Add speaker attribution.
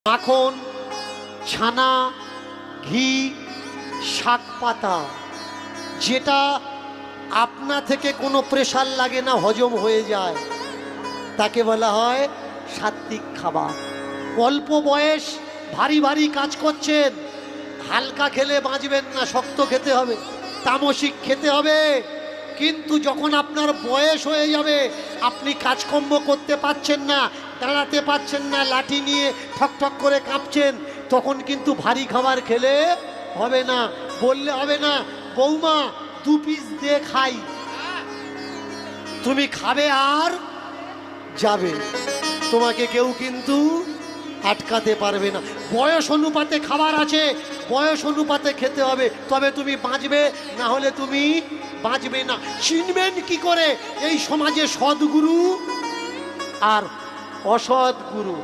Speaker 1: মাখন, ছানা, ঘি, শাক পাতা, যেটা আপনা থেকে কোনো প্রেশার লাগে না, হজম হয়ে যায়, তাকে বলা হয় সাত্বিক খাবার। অল্প বয়স, ভারী ভারী কাজ করছেন, হালকা খেলে বাঁচবেন না, শক্ত খেতে হবে, তামসিক খেতে হবে। কিন্তু যখন আপনার বয়স হয়ে যাবে, আপনি কাজকর্ম করতে পারছেন না, দাঁড়াতে পারছেন না, লাঠি নিয়ে ঠক ঠক করে কাঁপছেন, তখন কিন্তু ভারী খাবার খেলে হবে না। বললে হবে না, বৌমা 2 পিস দিয়ে খাই, তুমি খাবে আর যাবে, তোমাকে কেউ কিন্তু আটকাতে পারবে না। বয়স অনুপাতে খাবার আছে, বয়স অনুপাতে খেতে হবে, তবে তুমি বাঁচবে, না হলে তুমি বাঁচবে না। চিনবেন কি করে এই সমাজে সদ্গুরু আর অসৎ গুরু?